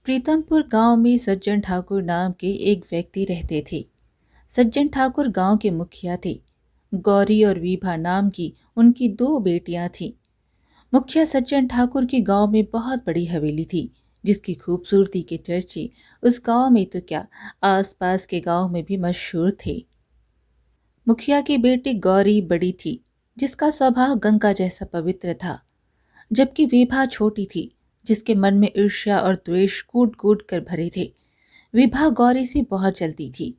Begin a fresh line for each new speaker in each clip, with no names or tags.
प्रीतमपुर गांव में सज्जन ठाकुर नाम के एक व्यक्ति रहते थे। सज्जन ठाकुर गांव के मुखिया थे। गौरी और विभा नाम की उनकी दो बेटियां थीं। मुखिया सज्जन ठाकुर की गांव में बहुत बड़ी हवेली थी, जिसकी खूबसूरती के चर्चे उस गांव में तो क्या, आसपास के गांव में भी मशहूर थे। मुखिया की बेटी गौरी बड़ी थी, जिसका स्वभाव गंगा जैसा पवित्र था, जबकि विभा छोटी थी, जिसके मन में ईर्ष्या और द्वेष कूट कूट कर भरे थे। विभा गौरी से बहुत जलती थी।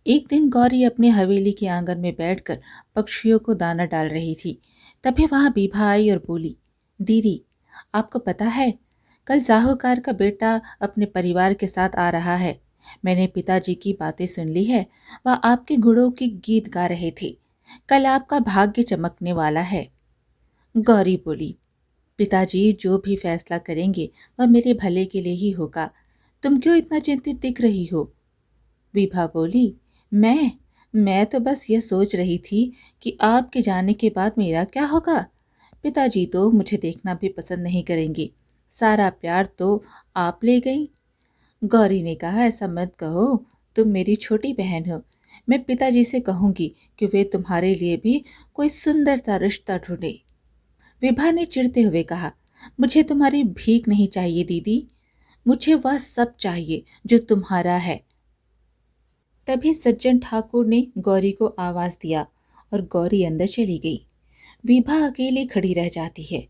एक दिन गौरी अपने हवेली के आंगन में बैठकर पक्षियों को दाना डाल रही थी। तभी वहां विभा आई और बोली, दीदी, आपको पता है, कल साहूकार का बेटा अपने परिवार के साथ आ रहा है। मैंने पिताजी की बातें सुन ली है। वह आपके गुणों के गीत गा रहे थे। कल आपका भाग्य चमकने वाला है। गौरी बोली, पिताजी जो भी फैसला करेंगे वह मेरे भले के लिए ही होगा। तुम क्यों इतना चिंतित दिख रही हो? विभा बोली, मैं तो बस यह सोच रही थी कि आपके जाने के बाद मेरा क्या होगा। पिताजी तो मुझे देखना भी पसंद नहीं करेंगे। सारा प्यार तो आप ले गई। गौरी ने कहा, ऐसा मत कहो, तुम मेरी छोटी बहन हो। मैं पिताजी से कहूंगी कि वे तुम्हारे लिए भी कोई सुंदर सा रिश्ता ढूंढे। विभा ने चिढ़ते हुए कहा, मुझे तुम्हारी भीख नहीं चाहिए दीदी, मुझे वह सब चाहिए जो तुम्हारा है। तभी सज्जन ठाकुर ने गौरी को आवाज दिया और गौरी अंदर चली गई। विभा अकेली खड़ी रह जाती है।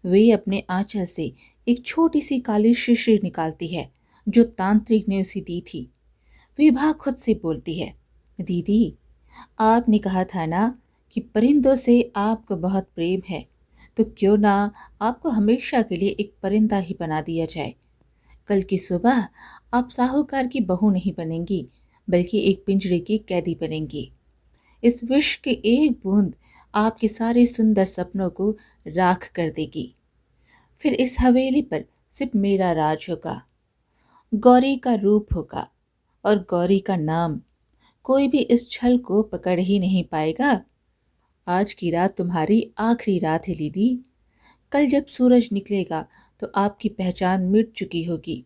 वे अपने आंचल से एक छोटी सी काली शीशी निकालती है, जो तांत्रिक ने उसे दी थी। विभा खुद से बोलती है, दीदी, आपने कहा था ना कि परिंदों से आपको बहुत प्रेम है, तो क्यों ना आपको हमेशा के लिए एक परिंदा ही बना दिया जाए। कल की सुबह आप साहूकार की बहू नहीं बनेंगी, बल्कि एक पिंजरे की कैदी बनेंगी। इस विष की एक बूंद आपके सारे सुंदर सपनों को राख कर देगी। फिर इस हवेली पर सिर्फ मेरा राज होगा, गौरी का रूप होगा और गौरी का नाम। कोई भी इस छल को पकड़ ही नहीं पाएगा। आज की रात तुम्हारी आखिरी रात है दीदी। कल जब सूरज निकलेगा तो आपकी पहचान मिट चुकी होगी।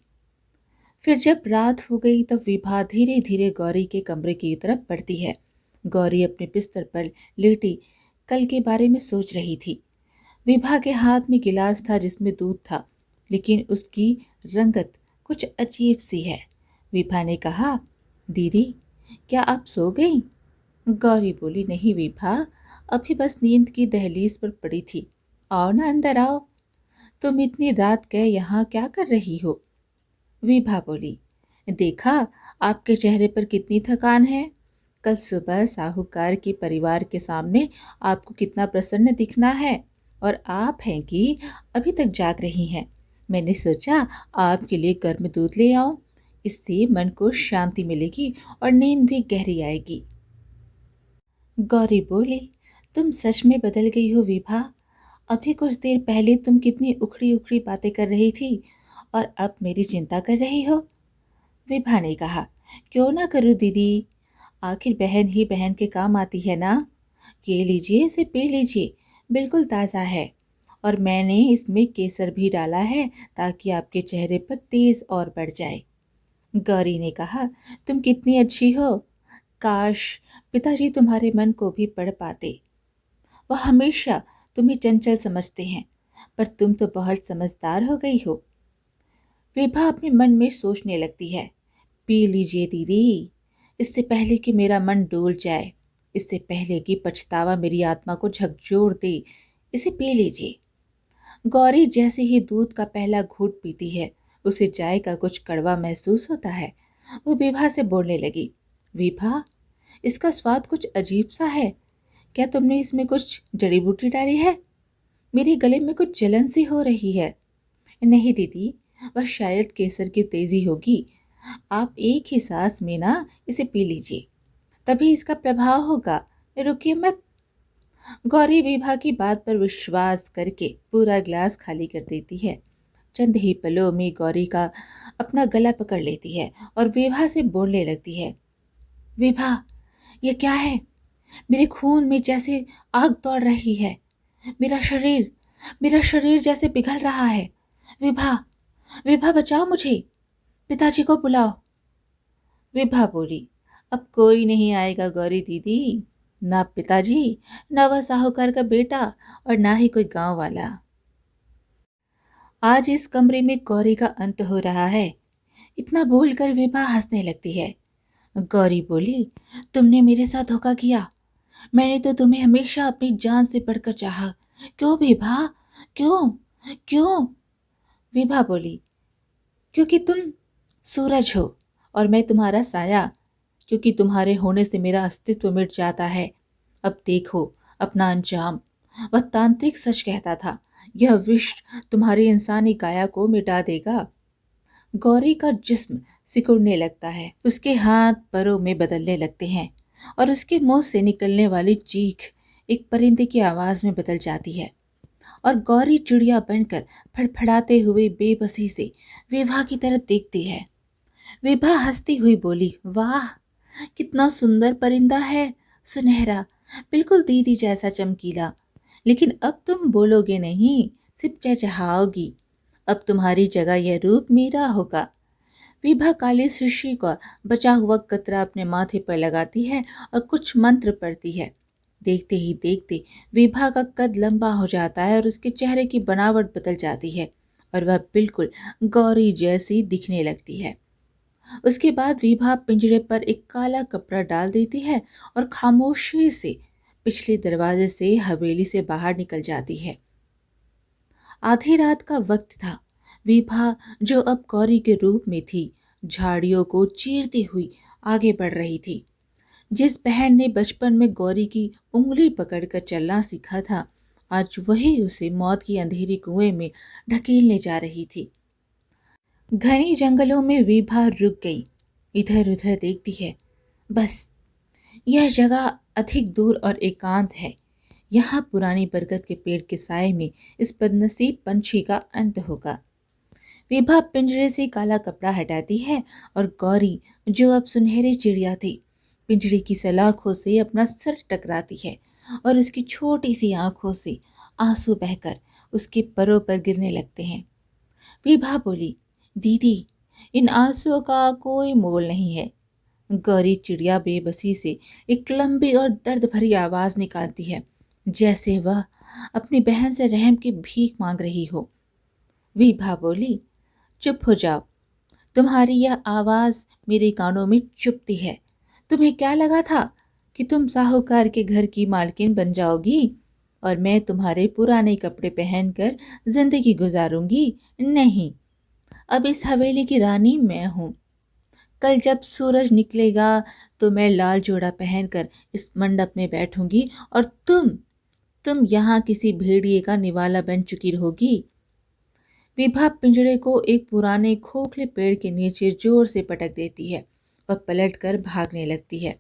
फिर जब रात हो गई तब विभा धीरे धीरे गौरी के कमरे की तरफ बढ़ती है। गौरी अपने बिस्तर पर लेटी कल के बारे में सोच रही थी। विभा के हाथ में गिलास था जिसमें दूध था, लेकिन उसकी रंगत कुछ अजीब सी है। विभा ने कहा, दीदी, क्या आप सो गई? गौरी बोली, नहीं विभा, अभी बस नींद की दहलीज पर पड़ी थी। आओ ना, अंदर आओ। तुम इतनी रात गए यहाँ क्या कर रही हो? विभा बोली, देखा आपके चेहरे पर कितनी थकान है। कल सुबह साहूकार के परिवार के सामने आपको कितना प्रसन्न दिखना है, और आप हैं कि अभी तक जाग रही हैं। मैंने सोचा आपके लिए गर्म दूध ले आऊं, इससे मन को शांति मिलेगी और नींद भी गहरी आएगी। गौरी बोली, तुम सच में बदल गई हो विभा। अभी कुछ देर पहले तुम कितनी उखड़ी उखड़ी बातें कर रही थी और अब मेरी चिंता कर रही हो। विभा ने कहा, क्यों ना करूं दीदी, आखिर बहन ही बहन के काम आती है ना। ये लीजिए, इसे पी लीजिए, बिल्कुल ताज़ा है। और मैंने इसमें केसर भी डाला है ताकि आपके चेहरे पर तेज और बढ़ जाए। गौरी ने कहा, तुम कितनी अच्छी हो। काश पिताजी तुम्हारे मन को भी पढ़ पाते। वह हमेशा तुम्हें चंचल समझते हैं, पर तुम तो बहुत समझदार हो गई हो। विभा अपने मन में सोचने लगती है, पी लीजिए दीदी, इससे पहले कि मेरा मन डोल जाए, इससे पहले कि पछतावा मेरी आत्मा को झकझोर दे, इसे पी लीजिए। गौरी जैसे ही दूध का पहला घूंट पीती है, उसे चाय का कुछ कड़वा महसूस होता है। वो विभा से बोलने लगी, विभा, इसका स्वाद कुछ अजीब सा है। क्या तुमने इसमें कुछ जड़ी बूटी डाली है? मेरे गले में कुछ जलन सी हो रही है। नहीं दीदी, वह शायद केसर की तेजी होगी। आप एक ही सांस में ना इसे पी लीजिए, तभी इसका प्रभाव होगा। रुकिए मत। गौरी विभा की बात पर विश्वास करके पूरा गिलास खाली कर देती है। चंद ही पलों में गौरी का अपना गला पकड़ लेती है और विभा से बोलने लगती है, विभा, ये क्या है? मेरे खून में जैसे आग दौड़ रही है। मेरा शरीर जैसे पिघल रहा है। विभा, विभा, बचाओ मुझे। पिताजी को बुलाओ। विभा बोली, अब कोई नहीं आएगा गौरी दीदी, ना पिताजी, ना वह साहूकार का बेटा, और ना ही कोई गांव वाला। आज इस कमरे में गौरी का अंत हो रहा है। इतना बोलकर विभा हंसने लगती है। गौरी बोली, तुमने मेरे साथ धोखा किया। मैंने तो तुम्हें हमेशा अपनी जान से बढ़कर चाहा। क्यों विभा, क्यों, क्यों? विभा बोली, क्योंकि तुम सूरज हो और मैं तुम्हारा साया, क्योंकि तुम्हारे होने से मेरा अस्तित्व मिट जाता है। अब देखो अपना अंजाम। वह तांत्रिक सच कहता था, यह विष तुम्हारी इंसानी काया को मिटा देगा। गौरी का जिस्म सिकुड़ने लगता है, उसके हाथ पैरों में बदलने लगते हैं और उसके मुंह से निकलने वाली चीख एक परिंदे की आवाज में बदल जाती है और गौरी चिड़िया बनकर फड़फड़ाते हुए बेबसी से विभा की तरफ देखती है। विभा हंसती हुई बोली, वाह, कितना सुंदर परिंदा है, सुनहरा, बिल्कुल दीदी जैसा चमकीला। लेकिन अब तुम बोलोगे नहीं, सिर्फ चहचहाओगी। अब तुम्हारी जगह यह रूप मेरा होगा। विभा काली शीशी का बचा हुआ कतरा अपने माथे पर लगाती है और कुछ मंत्र पढ़ती है। देखते ही देखते विभा का कद लंबा हो जाता है और उसके चेहरे की बनावट बदल जाती है और वह बिल्कुल गौरी जैसी दिखने लगती है। उसके बाद विभा पिंजरे पर एक काला कपड़ा डाल देती है और खामोशी से पिछले दरवाजे से हवेली से बाहर निकल जाती है। आधी रात का वक्त था। विभा, जो अब गौरी के रूप में थी, झाड़ियों को चीरती हुई आगे बढ़ रही थी। जिस बहन ने बचपन में गौरी की उंगली पकड़कर चलना सीखा था, आज वही उसे मौत की अंधेरी कुएं में ढकेलने जा रही थी। घने जंगलों में विभा रुक गई, इधर उधर देखती है। बस, यह जगह अधिक दूर और एकांत है। यहाँ पुरानी बरगद के पेड़ के साए में इस बदनसीब पंछी का अंत होगा। विभा पिंजरे से काला कपड़ा हटाती है और गौरी, जो अब सुनहरी चिड़िया थी, पिंजरे की सलाखों से अपना सर टकराती है और उसकी छोटी सी आंखों से आंसू बहकर उसके परों पर गिरने लगते हैं। विभा बोली, दीदी, इन आंसुओं का कोई मोल नहीं है। गौरी चिड़िया बेबसी से एक लंबी और दर्द भरी आवाज निकालती है, जैसे वह अपनी बहन से रहम की भीख मांग रही हो। विभा बोली, चुप हो जाओ, तुम्हारी यह आवाज मेरे कानों में चुभती है। तुम्हें क्या लगा था कि तुम साहूकार के घर की मालकिन बन जाओगी और मैं तुम्हारे पुराने कपड़े पहनकर जिंदगी गुजारूंगी? नहीं, अब इस हवेली की रानी मैं हूँ। कल जब सूरज निकलेगा तो मैं लाल जोड़ा पहनकर इस मंडप में बैठूंगी और तुम यहाँ किसी भेड़िए का निवाला बन चुकी रहोगी। विभा पिंजरे को एक पुराने खोखले पेड़ के नीचे जोर से पटक देती है और पलटकर भागने लगती है।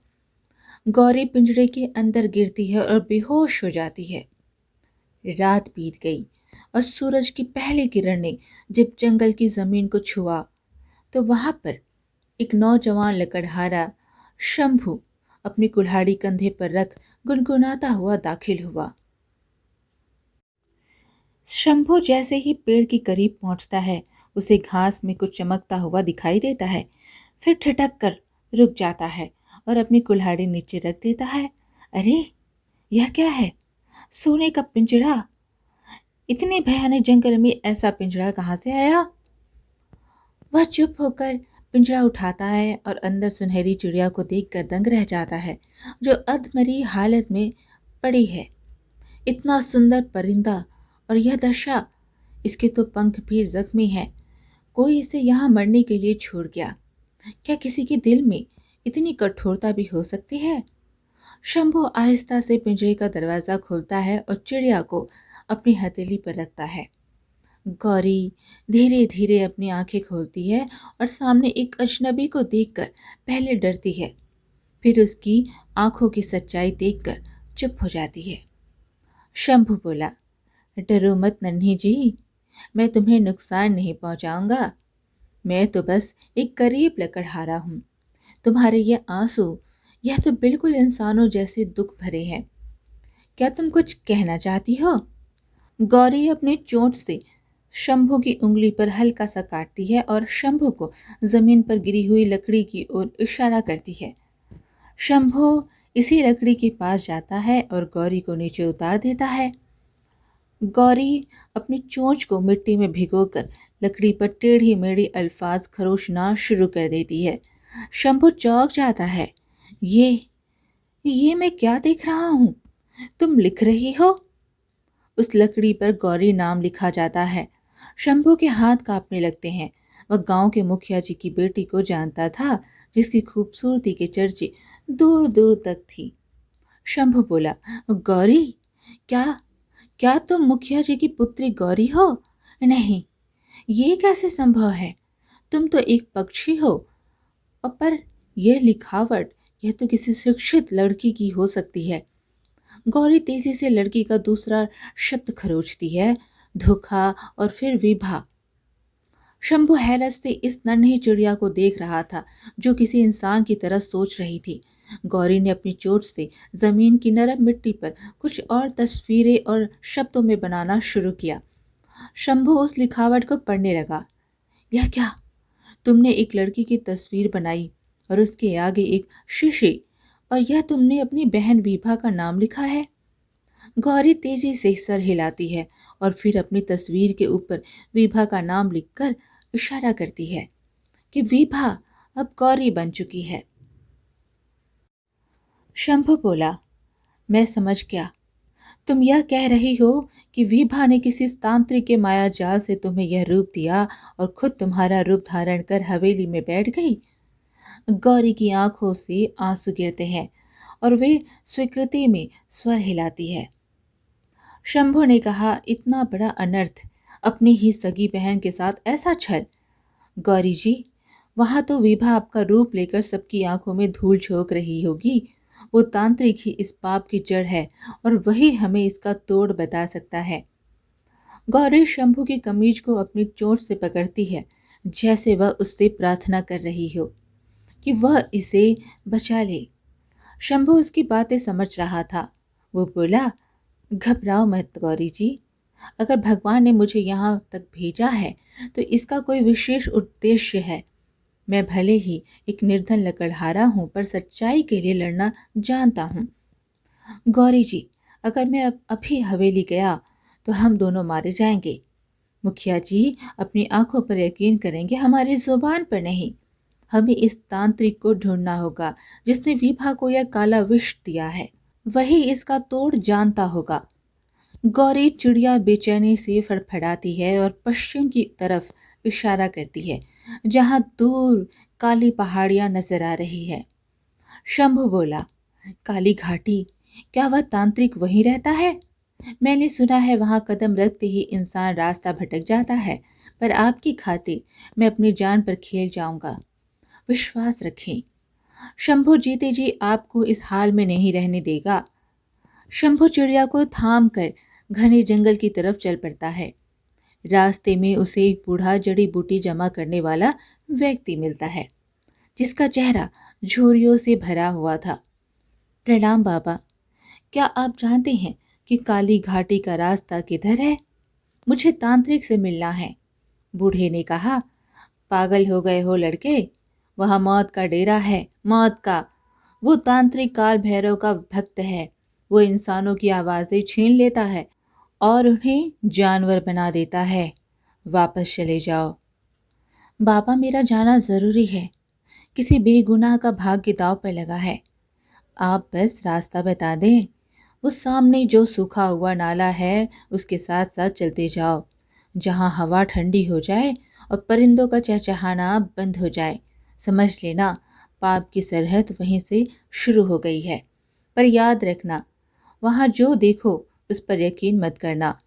गौरी पिंजरे के अंदर गिरती है और बेहोश हो जाती है। रात बीत गई और सूरज की पहली किरण ने जब जंगल की जमीन को छुआ तो वहां पर एक नौजवान लकड़हारा शंभू अपनी कुल्हाड़ी कंधे पर रख गुनगुनाता हुआ दाखिल हुआ। शंभू जैसे ही पेड़ के करीब पहुंचता है, उसे घास में कुछ चमकता हुआ दिखाई देता है। फिर ठिठक कर रुक जाता है और अपनी कुल्हाड़ी नीचे रख देता है। अरे, यह क्या है? सोने का पिंजरा! इतने भयानक जंगल में ऐसा पिंजरा कहाँ से आया? वह चुप होकर पिंजरा उठाता है और अंदर सुनहरी चिड़िया को देखकर दंग रह जाता है, जो अधमरी हालत में पड़ी है। इतना सुंदर परिंदा और यह दशा! इसके तो पंख भी जख्मी हैं। कोई इसे यहाँ मरने के लिए छोड़ गया। क्या किसी के दिल में इतनी कठोरता भी हो सकती है? शंभू आहिस्ता से पिंजरे का दरवाजा खोलता है और चिड़िया को अपनी हथेली पर रखता है। गौरी धीरे धीरे अपनी आंखें खोलती है और सामने एक अजनबी को देखकर पहले डरती है, फिर उसकी आंखों की सच्चाई देखकर चुप हो जाती है। शंभू बोला, डरो मत नन्ही जी, मैं तुम्हें नुकसान नहीं पहुंचाऊंगा। मैं तो बस एक गरीब लकड़हारा हूँ। तुम्हारे ये आंसू, यह तो बिल्कुल इंसानों जैसे दुख भरे हैं। क्या तुम कुछ कहना चाहती हो? गौरी अपने चोंच से शंभू की उंगली पर हल्का सा काटती है और शंभू को जमीन पर गिरी हुई लकड़ी की ओर इशारा करती है। शंभू इसी लकड़ी के पास जाता है और गौरी को नीचे उतार देता है। गौरी अपनी चोंच को मिट्टी में भिगोकर लकड़ी पर टेढ़ी मेढ़ी अल्फाज खरोचना शुरू कर देती है। शंभू चौंक जाता है। ये मैं क्या देख रहा हूँ? तुम लिख रही हो? उस लकड़ी पर गौरी नाम लिखा जाता है। शंभू के हाथ कांपने लगते हैं। वह गांव के मुखिया जी की बेटी को जानता था, जिसकी खूबसूरती के चर्चे दूर दूर तक थी। शंभू बोला, गौरी, क्या क्या तुम मुखिया जी की पुत्री गौरी हो? नहीं, ये कैसे संभव है? तुम तो एक पक्षी हो। पर यह लिखावट, यह तो किसी शिक्षित लड़की की हो सकती है। गौरी तेजी से लड़की का दूसरा शब्द खरोचती है, धोखा और फिर विभा। शंभू हैरत से इस नन्ही चिड़िया को देख रहा था, जो किसी इंसान की तरह सोच रही थी। गौरी ने अपनी चोट से जमीन की नरम मिट्टी पर कुछ और तस्वीरें और शब्दों में बनाना शुरू किया। शंभू उस लिखावट को पढ़ने लगा। यह क्या? तुमने एक लड़की की तस्वीर बनाई और उसके आगे एक शीशी, और यह तुमने अपनी बहन विभा का नाम लिखा है। गौरी तेजी से सर हिलाती है और फिर अपनी तस्वीर के ऊपर विभा का नाम लिखकर इशारा करती है कि विभा अब गौरी बन चुकी है। शंभू बोला, मैं समझ गया। तुम यह कह रही हो कि विभा ने किसी तांत्रिक के माया जाल से तुम्हें यह रूप दिया और खुद तुम्हारा रूप धारण कर हवेली में बैठ गई। गौरी की आंखों से आंसू गिरते हैं और वे स्वीकृति में स्वर हिलाती है। शंभू ने कहा, इतना बड़ा अनर्थ, अपनी ही सगी बहन के साथ ऐसा छल। गौरी जी, वहां तो विभा आपका रूप लेकर सबकी आंखों में धूल झोंक रही होगी। वो तांत्रिक ही इस पाप की जड़ है और वही हमें इसका तोड़ बता सकता है। गौरी शंभू की कमीज को अपनी चोट से पकड़ती है, जैसे वह उससे प्रार्थना कर रही हो कि वह इसे बचा ले। शंभू उसकी बातें समझ रहा था। वो बोला, घबराओ मत गौरी जी, अगर भगवान ने मुझे यहाँ तक भेजा है तो इसका कोई विशेष उद्देश्य है। मैं भले ही एक निर्धन लकड़हारा हूँ, पर सच्चाई के लिए लड़ना जानता हूँ। गौरी जी, अगर मैं अभी हवेली गया तो हम दोनों मारे जाएंगे। मुखिया जी अपनी आंखों पर यकीन करेंगे, हमारी जुबान पर नहीं। हमें इस तांत्रिक को ढूंढना होगा जिसने विभा को यह काला विष दिया है। वही इसका तोड़ जानता होगा। गौरी चिड़िया बेचैनी से फड़फड़ाती है और पश्चिम की तरफ इशारा करती है, जहां दूर काली पहाड़ियां नजर आ रही है। शंभू बोला, काली घाटी, क्या वह तांत्रिक वहीं रहता है? मैंने सुना है वहां कदम रखते ही इंसान रास्ता भटक जाता है, पर आपकी खातिर मैं अपनी जान पर खेल जाऊंगा। विश्वास रखें, शंभू जीते जी आपको इस हाल में नहीं रहने देगा। शंभू चिड़िया को थाम कर घने जंगल की तरफ चल पड़ता है। रास्ते में उसे एक बूढ़ा जड़ी बूटी जमा करने वाला व्यक्ति मिलता है, जिसका चेहरा झुर्रियों से भरा हुआ था। प्रणाम बाबा, क्या आप जानते हैं कि काली घाटी का रास्ता किधर है? मुझे तांत्रिक से मिलना है। बूढ़े ने कहा, पागल हो गए हो लड़के, वहाँ मौत का डेरा है, मौत का। वो तांत्रिक काल भैरव का भक्त है। वो इंसानों की आवाज़ें छीन लेता है और उन्हें जानवर बना देता है। वापस चले जाओ। बाबा, मेरा जाना ज़रूरी है। किसी बेगुनाह का भाग्य दांव पर लगा है। आप बस रास्ता बता दें। वो सामने जो सूखा हुआ नाला है, उसके साथ साथ चलते जाओ। जहाँ हवा ठंडी हो जाए और परिंदों का चहचहाना बंद हो जाए, समझ लेना पाप की सरहद वहीं से शुरू हो गई है। पर याद रखना, वहाँ जो देखो उस पर यकीन मत करना।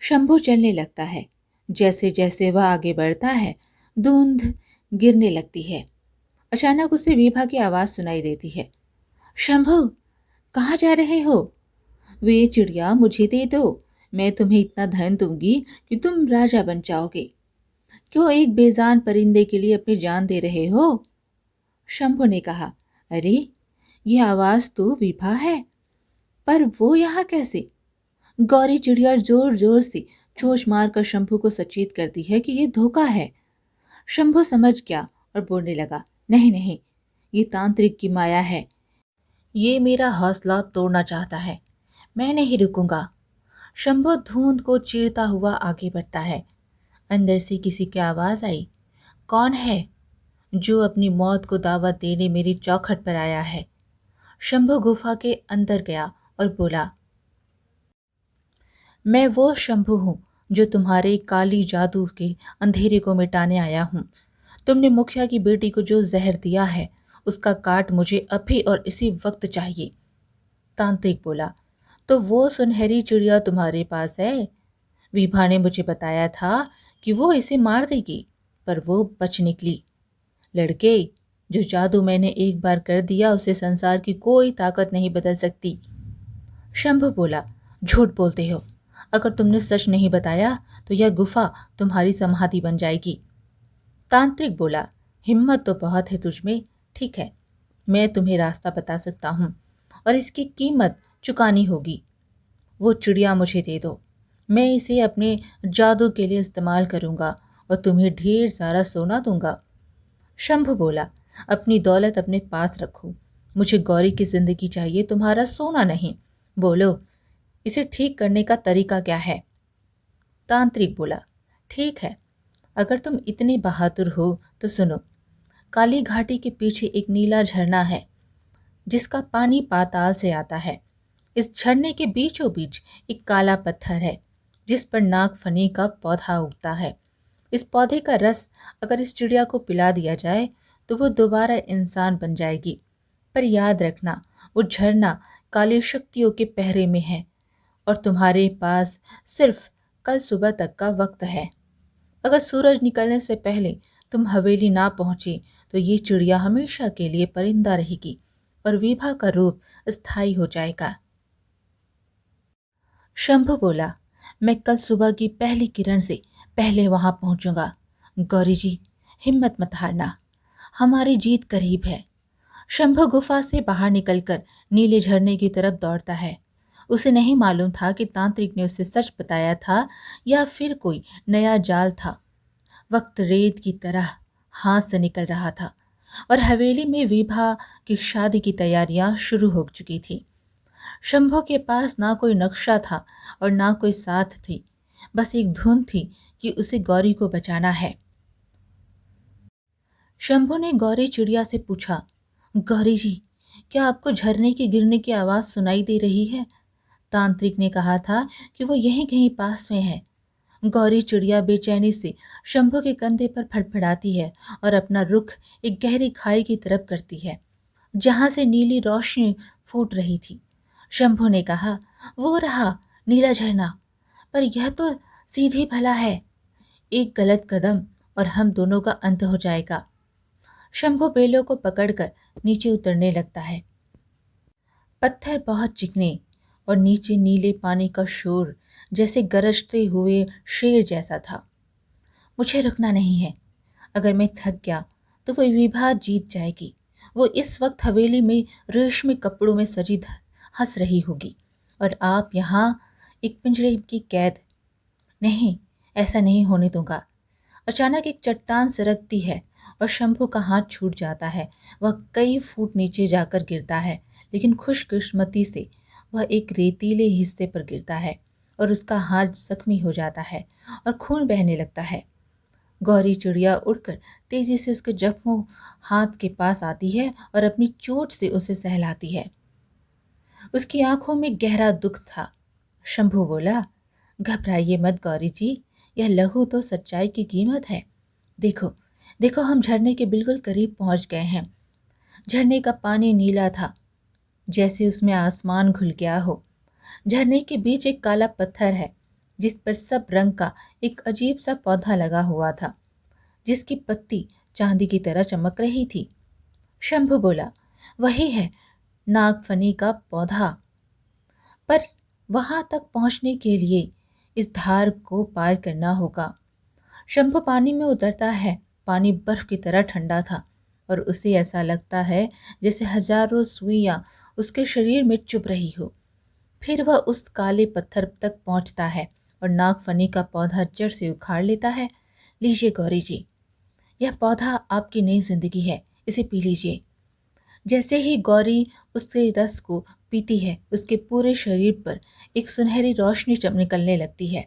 शंभू चलने लगता है। जैसे जैसे वह आगे बढ़ता है, धुंध गिरने लगती है। अचानक उसे विभा की आवाज़ सुनाई देती है। शंभू, कहाँ जा रहे हो? वे चिड़िया मुझे दे दो, मैं तुम्हें इतना धन दूंगी कि तुम राजा बन जाओगे। क्यों एक बेजान परिंदे के लिए अपनी जान दे रहे हो? शंभू ने कहा, अरे, ये आवाज़ तो विभा है, पर वो यहाँ कैसे? गौरी चिड़िया जोर जोर से चोंच मारकर शंभू को सचेत करती है कि ये धोखा है। शंभू समझ गया और बोलने लगा, नहीं नहीं, ये तांत्रिक की माया है। ये मेरा हौसला तोड़ना चाहता है। मैं नहीं रुकूंगा। शंभू धुंध को चीरता हुआ आगे बढ़ता है। अंदर से किसी की आवाज आई, कौन है जो अपनी मौत को दावत देने मेरी चौखट पर आया है? शंभू गुफा के अंदर गया और बोला, मैं वो शंभू हूँ जो तुम्हारे काली जादू के अंधेरे को मिटाने आया हूँ। तुमने मुखिया की बेटी को जो जहर दिया है उसका काट मुझे अभी और इसी वक्त चाहिए। तांत्रिक बोला, तो वो सुनहरी चिड़िया तुम्हारे पास है? विभा ने मुझे बताया था कि वो इसे मार देगी, पर वो बच निकली। लड़के, जो जादू मैंने एक बार कर दिया उसे संसार की कोई ताकत नहीं बदल सकती। शंभु बोला, झूठ बोलते हो। अगर तुमने सच नहीं बताया तो यह गुफा तुम्हारी समाधि बन जाएगी। तांत्रिक बोला, हिम्मत तो बहुत है तुझमें। ठीक है, मैं तुम्हें रास्ता बता सकता हूँ और इसकी कीमत चुकानी होगी। वो चिड़िया मुझे दे दो। मैं इसे अपने जादू के लिए इस्तेमाल करूँगा और तुम्हें ढेर सारा सोना दूंगा। शंभु बोला, अपनी दौलत अपने पास रखो। मुझे गौरी की जिंदगी चाहिए, तुम्हारा सोना नहीं। बोलो, इसे ठीक करने का तरीका क्या है? तांत्रिक बोला, ठीक है, अगर तुम इतने बहादुर हो तो सुनो। काली घाटी के पीछे एक नीला झरना है जिसका पानी पाताल से आता है। इस झरने के बीचों बीच एक काला पत्थर है जिस पर नागफनी का पौधा उगता है। इस पौधे का रस अगर इस चिड़िया को पिला दिया जाए तो वो दोबारा इंसान बन जाएगी। पर याद रखना, वो झरना काली शक्तियों के पहरे में है और तुम्हारे पास सिर्फ कल सुबह तक का वक्त है। अगर सूरज निकलने से पहले तुम हवेली ना पहुंचे तो ये चिड़िया हमेशा के लिए परिंदा रहेगी और विभा का रूप स्थायी हो जाएगा। शंभु बोला, मैं कल सुबह की पहली किरण से पहले वहां पहुंचूंगा। गौरी जी, हिम्मत मत हारना, हमारी जीत करीब है। शंभु गुफा से बाहर निकलकर नीले झरने की तरफ दौड़ता है। उसे नहीं मालूम था कि तांत्रिक ने उसे सच बताया था या फिर कोई नया जाल था। वक्त रेत की तरह हाथ से निकल रहा था और हवेली में विभा की शादी की तैयारियां शुरू हो चुकी थी। शंभू के पास ना कोई नक्शा था और ना कोई साथ थी, बस एक धुन थी कि उसे गौरी को बचाना है। शंभू ने गौरी चिड़िया से पूछा, गौरी जी, क्या आपको झरने के गिरने की आवाज सुनाई दे रही है? तांत्रिक ने कहा था कि वो यहीं कहीं पास में है। गौरी चिड़िया बेचैनी से शंभू के कंधे पर फड़फड़ाती है और अपना रुख एक गहरी खाई की तरफ करती है जहां से नीली रोशनी फूट रही थी। शंभू ने कहा, वो रहा नीला झरना, पर यह तो सीधी भला है। एक गलत कदम और हम दोनों का अंत हो जाएगा। शंभू बेलों को पकड़कर नीचे उतरने लगता है। पत्थर बहुत चिकने और नीचे नीले पानी का शोर जैसे गरजते हुए शेर जैसा था। मुझे रुकना नहीं है। अगर मैं थक गया तो वो विभा जीत जाएगी। वो इस वक्त हवेली में रेशमी कपड़ों में सजी हंस रही होगी और आप यहाँ एक पिंजरे की कैद। नहीं, ऐसा नहीं होने दूंगा। अचानक एक चट्टान सरकती है और शंभू का हाथ छूट जाता है। वह कई फुट नीचे जाकर गिरता है, लेकिन खुशकिस्मती से वह एक रेतीले हिस्से पर गिरता है और उसका हाथ जख्मी हो जाता है और खून बहने लगता है। गौरी चिड़िया उड़कर तेजी से उसके जख्मों हाथ के पास आती है और अपनी चोट से उसे सहलाती है। उसकी आंखों में गहरा दुख था। शंभू बोला, घबराइए मत गौरी जी, यह लहू तो सच्चाई की कीमत है। देखो देखो, हम झरने के बिल्कुल करीब पहुंच गए हैं। झरने का पानी नीला था जैसे उसमें आसमान घुल गया हो। झरने के बीच एक काला पत्थर है जिस पर सब रंग का एक अजीब सा पौधा लगा हुआ था जिसकी पत्ती चांदी की तरह चमक रही थी। शंभू बोला, वही है नागफनी का पौधा, पर वहां तक पहुंचने के लिए इस धार को पार करना होगा। शंभू पानी में उतरता है। पानी बर्फ की तरह ठंडा था और उसे ऐसा लगता है जैसे हजारों सुइयां उसके शरीर में चुभ रही हो। फिर वह उस काले पत्थर तक पहुंचता है और नागफनी का पौधा जड़ से उखाड़ लेता है। लीजिए गौरी जी, यह पौधा आपकी नई जिंदगी है, इसे पी लीजिए। जैसे ही गौरी उसके रस को पीती है, उसके पूरे शरीर पर एक सुनहरी रोशनी निकलने लगती है।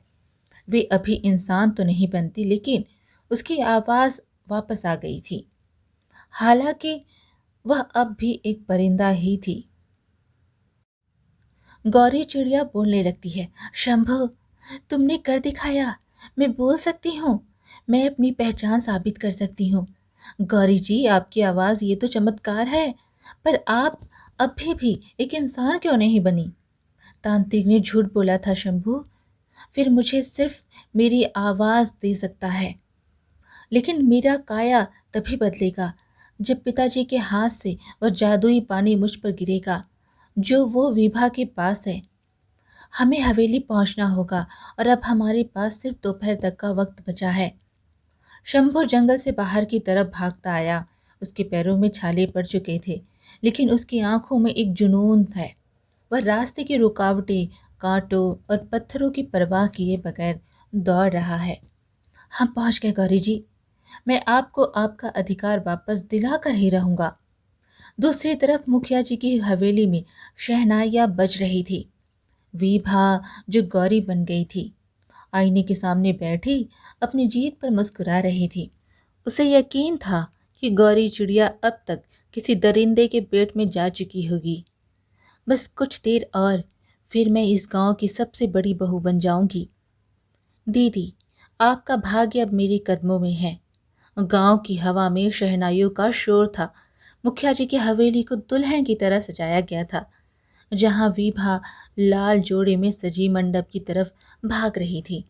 वे अभी इंसान तो नहीं बनती, लेकिन उसकी आवाज वापस आ गई थी। हालांकि वह अब भी एक परिंदा ही थी। गौरी चिड़िया बोलने लगती है, शंभु, तुमने कर दिखाया। मैं बोल सकती हूँ, मैं अपनी पहचान साबित कर सकती हूँ। गौरी जी, आपकी आवाज ये तो चमत्कार है, पर आप अभी भी एक इंसान क्यों नहीं बनी? तांत्रिक ने झूठ बोला था शंभू, फिर मुझे सिर्फ मेरी आवाज दे सकता है, लेकिन मेरा काया तभी बदलेगा जब पिताजी के हाथ से वह जादुई पानी मुझ पर गिरेगा जो वो विभा के पास है। हमें हवेली पहुंचना होगा और अब हमारे पास सिर्फ दोपहर तक का वक्त बचा है। शंभू जंगल से बाहर की तरफ भागता आया। उसके पैरों में छाले पड़ चुके थे, लेकिन उसकी आंखों में एक जुनून है। वह रास्ते की रुकावटें, कांटों और पत्थरों की परवाह किए बगैर दौड़ रहा है। हम पहुंच गए गौरी जी, मैं आपको आपका अधिकार वापस दिला कर ही रहूंगा। दूसरी तरफ मुखिया जी की हवेली में शहनाइयां बज रही थी। विभा, जो गौरी बन गई थी, आईने के सामने बैठी अपनी जीत पर मुस्कुरा रही थी। उसे यकीन था कि गौरी चिड़िया अब तक किसी दरिंदे के पेट में जा चुकी होगी। बस कुछ देर और, फिर मैं इस गांव की सबसे बड़ी बहू बन जाऊंगी। दीदी, आपका भाग्य अब मेरे कदमों में है। गांव की हवा में शहनाइयों का शोर था। मुखिया जी की हवेली को दुल्हन की तरह सजाया गया था, जहां विभा लाल जोड़े में सजी मंडप की तरफ भाग रही थी।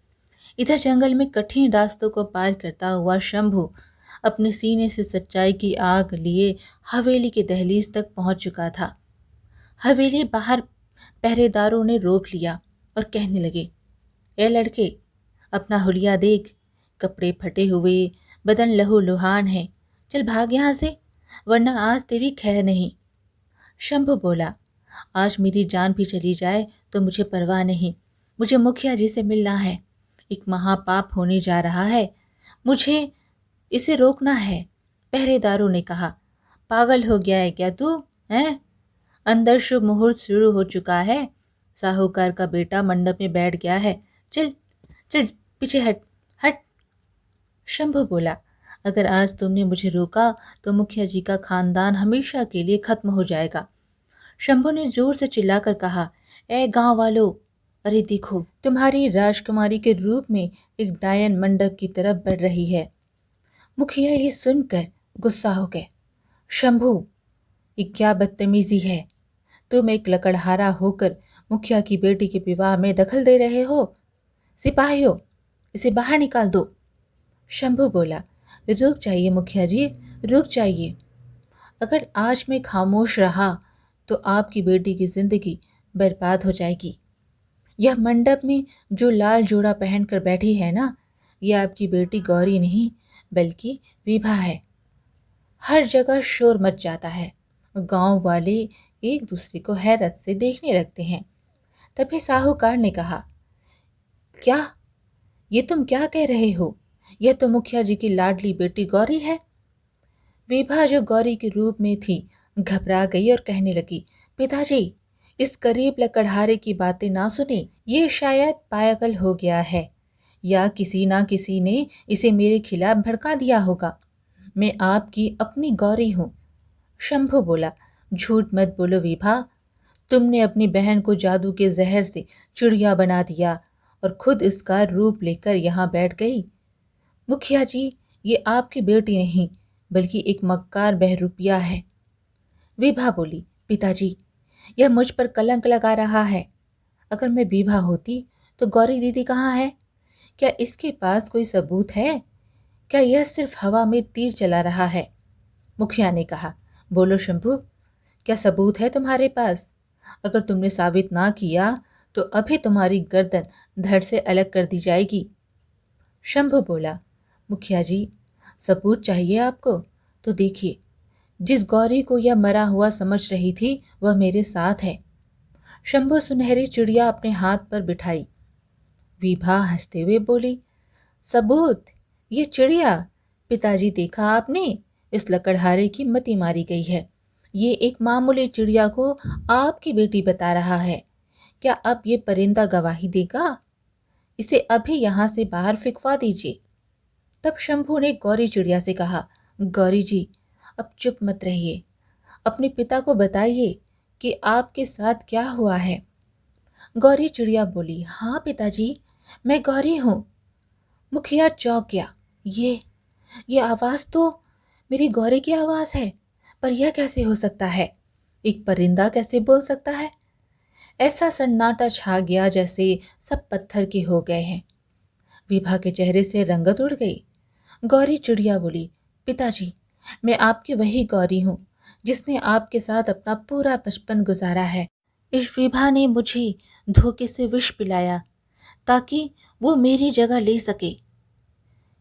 इधर जंगल में कठिन रास्तों को पार करता हुआ शंभू अपने सीने से सच्चाई की आग लिए हवेली के दहलीज तक पहुंच चुका था। हवेली बाहर पहरेदारों ने रोक लिया और कहने लगे, ए लड़के, अपना हुलिया देख, कपड़े फटे हुए, बदन लहूलुहान है, चल भाग यहाँ से, वरना आज तेरी खैर नहीं। शंभू बोला, आज मेरी जान भी चली जाए तो मुझे परवाह नहीं, मुझे मुखिया जी से मिलना है। एक महापाप होने जा रहा है, मुझे इसे रोकना है। पहरेदारों ने कहा, पागल हो गया है क्या तू, हैं? अंदर शुभ मुहूर्त शुरू हो चुका है, साहूकार का बेटा मंडप में बैठ गया है, चल चल पीछे हट हट। शंभू बोला, अगर आज तुमने मुझे रोका तो मुखिया जी का खानदान हमेशा के लिए खत्म हो जाएगा। शंभू ने जोर से चिल्लाकर कहा, ए गांव वालों, अरे देखो, तुम्हारी राजकुमारी के रूप में एक डायन मंडप की तरफ बढ़ रही है। मुखिया ये सुनकर गुस्सा हो गए। शंभू, ये क्या बदतमीजी है? तुम एक लकड़हारा होकर मुखिया की बेटी के विवाह में दखल दे रहे हो। सिपाहियों, इसे बाहर निकाल दो। शंभू बोला, रुक जाइए मुखिया जी, रुक जाइए। अगर आज मैं खामोश रहा तो आपकी बेटी की जिंदगी बर्बाद हो जाएगी। यह मंडप में जो लाल जोड़ा पहनकर बैठी है ना, यह आपकी बेटी गौरी नहीं बल्कि विभा है। हर जगह शोर मच जाता है, गांव वाले एक दूसरे को हैरत से देखने लगते हैं। तभी साहूकार ने कहा, क्या, ये तुम क्या कह रहे हो? यह तो मुखिया जी की लाडली बेटी गौरी है। विभा, जो गौरी के रूप में थी, घबरा गई और कहने लगी, पिताजी, इस गरीब लकड़हारे की बातें ना सुने, ये शायद पागल हो गया है या किसी ना किसी ने इसे मेरे खिलाफ भड़का दिया होगा। मैं आपकी अपनी गौरी हूँ। शंभू बोला, झूठ मत बोलो विभा, तुमने अपनी बहन को जादू के जहर से चिड़िया बना दिया और खुद इसका रूप लेकर यहाँ बैठ गई। मुखिया जी, ये आपकी बेटी नहीं बल्कि एक मक्कार बहरूपिया है। विभा बोली, पिताजी, यह मुझ पर कलंक लगा रहा है। अगर मैं विभा होती तो गौरी दीदी कहाँ है? क्या इसके पास कोई सबूत है? क्या यह सिर्फ हवा में तीर चला रहा है? मुखिया ने कहा, बोलो शंभू, क्या सबूत है तुम्हारे पास? अगर तुमने साबित ना किया तो अभी तुम्हारी गर्दन धड़ से अलग कर दी जाएगी। शंभू बोला, मुखिया जी, सबूत चाहिए आपको? तो देखिए, जिस गौरी को यह मरा हुआ समझ रही थी वह मेरे साथ है। शंभू सुनहरी चिड़िया अपने हाथ पर बिठाई विभा हंसते हुए बोली, सबूत? ये चिड़िया? पिताजी देखा आपने? इस लकड़हारे की मति मारी गई है। ये एक मामूली चिड़िया को आपकी बेटी बता रहा है। क्या अब ये परिंदा गवाही देगा? इसे अभी यहाँ से बाहर फेंकवा दीजिए। तब शंभू ने गौरी चिड़िया से कहा, गौरी जी, अब चुप मत रहिए, अपने पिता को बताइए कि आपके साथ क्या हुआ है। गौरी चिड़िया बोली, हाँ पिताजी, मैं गौरी हूँ। मुखिया चौंक गया। ये आवाज़ तो मेरी गौरी की आवाज़ है, पर यह कैसे हो सकता है? एक परिंदा कैसे बोल सकता है? ऐसा सन्नाटा छा गया जैसे सब पत्थर के हो गए हैं। विभा के चेहरे से रंगत उड़ गई। गौरी चिड़िया बोली, पिताजी, मैं आपकी वही गौरी हूँ जिसने आपके साथ अपना पूरा बचपन गुजारा है। इस विभा ने मुझे धोखे से विष पिलाया ताकि वो मेरी जगह ले सके।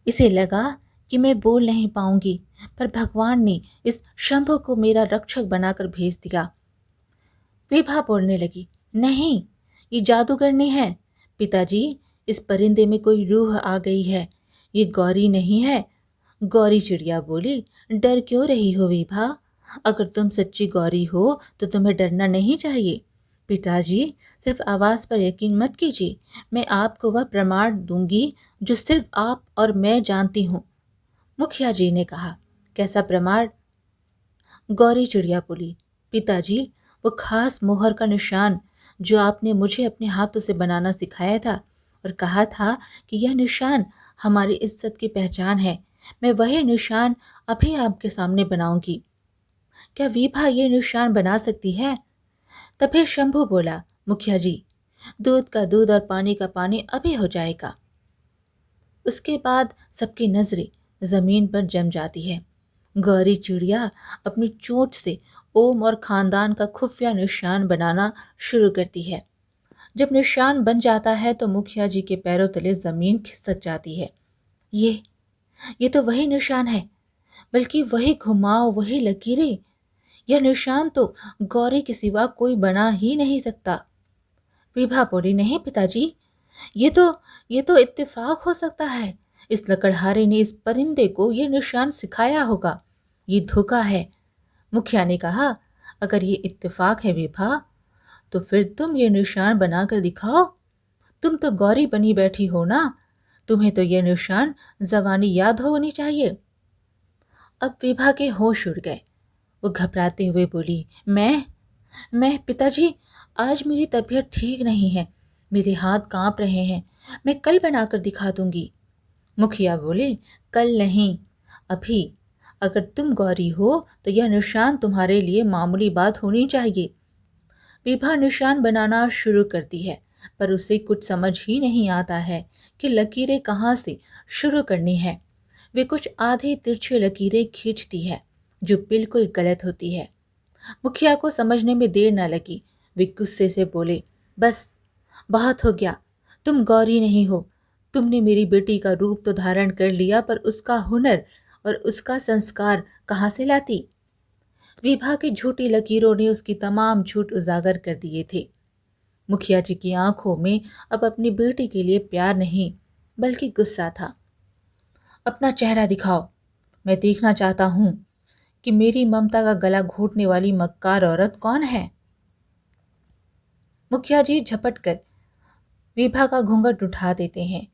इसे लगा कि मैं बोल नहीं पाऊंगी, पर भगवान ने इस शंभु को मेरा रक्षक बनाकर भेज दिया। विभा बोलने लगी, नहीं, ये जादूगर नहीं है पिताजी, इस परिंदे में कोई रूह आ गई है, ये गौरी नहीं है। गौरी चिड़िया बोली, डर क्यों रही हो विभा? अगर तुम सच्ची गौरी हो तो तुम्हें डरना नहीं चाहिए। पिताजी, सिर्फ आवाज़ पर यकीन मत कीजिए, मैं आपको वह प्रमाण दूंगी जो सिर्फ आप और मैं जानती हूँ। मुखिया जी ने कहा, कैसा प्रमाण? गौरी चिड़िया बोली, पिताजी, वो खास मोहर का निशान जो आपने मुझे अपने हाथों से बनाना सिखाया था और कहा था कि यह निशान हमारी इज्जत की पहचान है, मैं वही निशान अभी आपके सामने बनाऊंगी। क्या विभा ये निशान बना सकती है? तभी शंभू बोला, मुखिया जी, दूध का दूध और पानी का पानी अभी हो जाएगा। उसके बाद सबकी नजरें जमीन पर जम जाती है। गौरी चिड़िया अपनी चोंच से ओम और खानदान का खुफिया निशान बनाना शुरू करती है। जब निशान बन जाता है तो मुखिया जी के पैरों तले जमीन खिसक जाती है। ये तो वही निशान है, बल्कि वही घुमाव, वही लकीरें। यह निशान तो गौरी के सिवा कोई बना ही नहीं सकता। विभा बोली, नहीं पिताजी, ये तो ये तो इत्तेफाक हो सकता है। इस लकड़हारे ने इस परिंदे को ये निशान सिखाया होगा। ये धोखा है। मुखिया ने कहा, अगर ये इत्तेफाक है विभा, तो फिर तुम ये निशान बनाकर दिखाओ। तुम तो गौरी बनी बैठी हो ना, तुम्हें तो ये निशान जवानी याद होनी चाहिए। अब विभा के होश उड़ गए। वो घबराते हुए बोली, मैं पिताजी, आज मेरी तबीयत ठीक नहीं है, मेरे हाथ कांप रहे हैं, मैं कल बनाकर दिखा दूंगी। मुखिया बोले, कल नहीं, अभी। अगर तुम गौरी हो तो यह निशान तुम्हारे लिए मामूली बात होनी चाहिए। विभा निशान बनाना शुरू करती है, पर उसे कुछ समझ ही नहीं आता है कि लकीरें कहाँ से शुरू करनी है। वे कुछ आधे तिरछे लकीरें खींचती है जो बिल्कुल गलत होती है। मुखिया को समझने में देर न लगी। वे गुस्से से बोले, बस, बहुत हो गया, तुम गौरी नहीं हो। तुमने मेरी बेटी का रूप तो धारण कर लिया, पर उसका हुनर और उसका संस्कार कहाँ से लाती? विभा की झूठी लकीरों ने उसकी तमाम झूठ उजागर कर दिए थे। मुखिया जी की आंखों में अब अपनी बेटी के लिए प्यार नहीं, बल्कि गुस्सा था। अपना चेहरा दिखाओ, मैं देखना चाहता हूं कि मेरी ममता का गला घोटने वाली मक्कार औरत कौन है। मुखिया जी झपट कर विभा का घूंघट उठा देते हैं।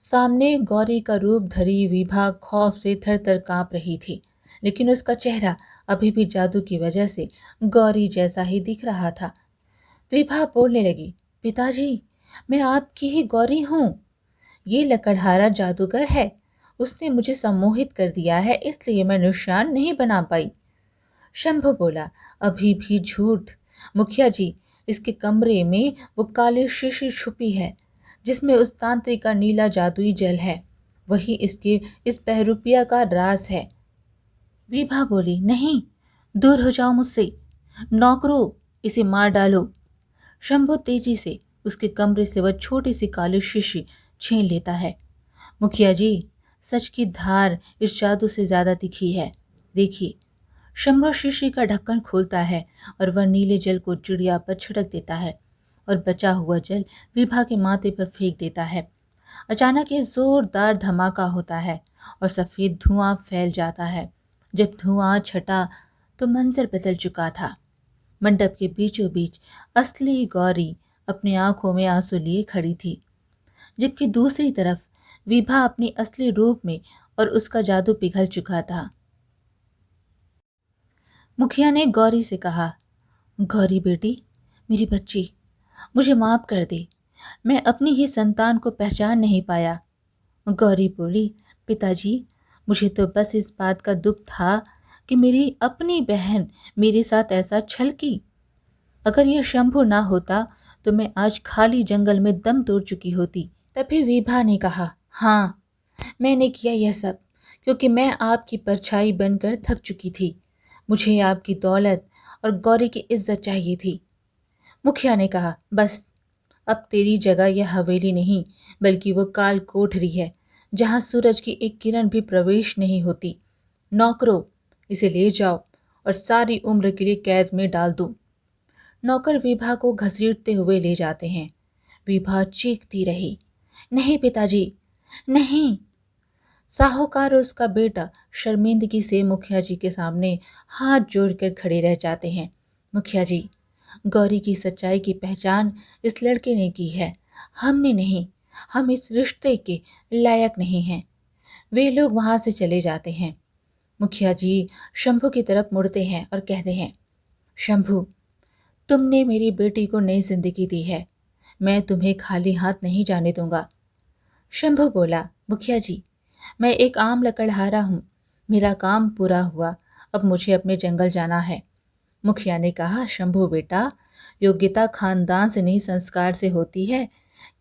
सामने गौरी का रूप धरी विभा खौफ से थर थर कांप रही थी, लेकिन उसका चेहरा अभी भी जादू की वजह से गौरी जैसा ही दिख रहा था। विभा बोलने लगी, पिताजी, मैं आपकी ही गौरी हूँ। ये लकड़हारा जादूगर है, उसने मुझे सम्मोहित कर दिया है, इसलिए मैं निशान नहीं बना पाई। शंभू बोला, अभी भी झूठ। मुखिया जी, इसके कमरे में वो काली शीशी छुपी है जिसमें उस तांत्रिक का नीला जादुई जल है, वही इसके इस बहरूपिया का राज है। विभा बोली, नहीं, दूर हो जाओ मुझसे, नौकरों, इसे मार डालो। शंभू तेजी से उसके कमरे से वह छोटी सी काली शीशी छीन लेता है। मुखिया जी, सच की धार इस जादू से ज्यादा तीखी है, देखिए। शंभू शीशी का ढक्कन खोलता है और वह नीले जल को चिड़िया पर छिड़क देता है। और बचा हुआ जल विभा के माथे पर फेंक देता है। अचानक एक जोरदार धमाका होता है और सफेद धुआं फैल जाता है। जब धुआं छटा तो मंजर बदल चुका था। मंडप के बीचों बीच असली गौरी अपनी आंखों में आंसू लिए खड़ी थी, जबकि दूसरी तरफ विभा अपनी असली रूप में और उसका जादू पिघल चुका था। मुखिया ने गौरी से कहा, गौरी बेटी, मेरी बच्ची, मुझे माफ कर दे। मैं अपनी ही संतान को पहचान नहीं पाया। गौरी बोली, पिताजी, मुझे तो बस इस बात का दुख था कि मेरी अपनी बहन मेरे साथ ऐसा छल की। अगर यह शंभू ना होता तो मैं आज खाली जंगल में दम तोड़ चुकी होती। तभी विभा ने कहा, हाँ, मैंने किया यह सब क्योंकि मैं आपकी परछाई बनकर थक चुकी थी। मुझे आपकी दौलत और गौरी की इज्जत चाहिए थी। मुखिया ने कहा, बस, अब तेरी जगह यह हवेली नहीं बल्कि वो काल कोठरी है, जहां सूरज की एक किरण भी प्रवेश नहीं होती। नौकरों, इसे ले जाओ और सारी उम्र के लिए कैद में डाल दो। नौकर विभा को घसीटते हुए ले जाते हैं। विभा चीखती रही, नहीं पिताजी, नहीं। साहूकार और उसका बेटा शर्मिंदगी से मुखिया जी के सामने हाथ जोड़कर खड़े रह जाते हैं। मुखिया जी, गौरी की सच्चाई की पहचान इस लड़के ने की है, हमने नहीं। हम इस रिश्ते के लायक नहीं हैं। वे लोग वहां से चले जाते हैं। मुखिया जी शंभू की तरफ मुड़ते हैं और कहते हैं, शंभू, तुमने मेरी बेटी को नई जिंदगी दी है। मैं तुम्हें खाली हाथ नहीं जाने दूंगा। शंभू बोला, मुखिया जी, मैं एक आम लकड़हारा हूँ। मेरा काम पूरा हुआ, अब मुझे अपने जंगल जाना है। मुखिया ने कहा, शंभू बेटा, योग्यता खानदान से नहीं संस्कार से होती है।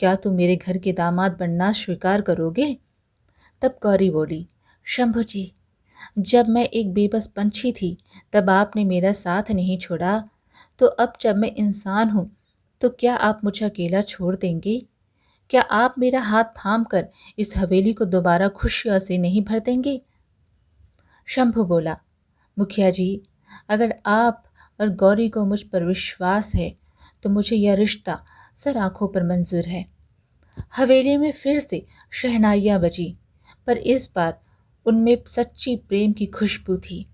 क्या तुम मेरे घर के दामाद बनना स्वीकार करोगे? तब गौरी बोली, शंभू जी, जब मैं एक बेबस पंछी थी तब आपने मेरा साथ नहीं छोड़ा, तो अब जब मैं इंसान हूँ तो क्या आप मुझे अकेला छोड़ देंगे? क्या आप मेरा हाथ थाम कर इस हवेली को दोबारा खुशियों से नहीं भर देंगे? शंभू बोला, मुखिया जी, अगर आप और गौरी को मुझ पर विश्वास है तो मुझे यह रिश्ता सर आंखों पर मंजूर है। हवेली में फिर से शहनाइयाँ बजी, पर इस बार उनमें सच्ची प्रेम की खुशबू थी।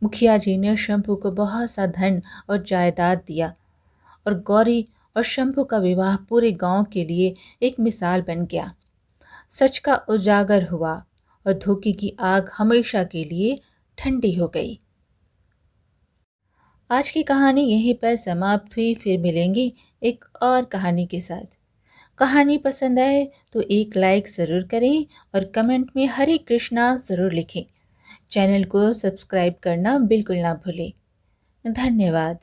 मुखिया जी ने शंभू को बहुत सा धन और जायदाद दिया और गौरी और शंभू का विवाह पूरे गांव के लिए एक मिसाल बन गया। सच का उजागर हुआ और धोखे की आग हमेशा के लिए ठंडी हो गई। आज की कहानी यहीं पर समाप्त हुई। फिर मिलेंगे एक और कहानी के साथ। कहानी पसंद आए तो एक लाइक ज़रूर करें और कमेंट में हरे कृष्णा ज़रूर लिखें। चैनल को सब्सक्राइब करना बिल्कुल ना भूलें। धन्यवाद।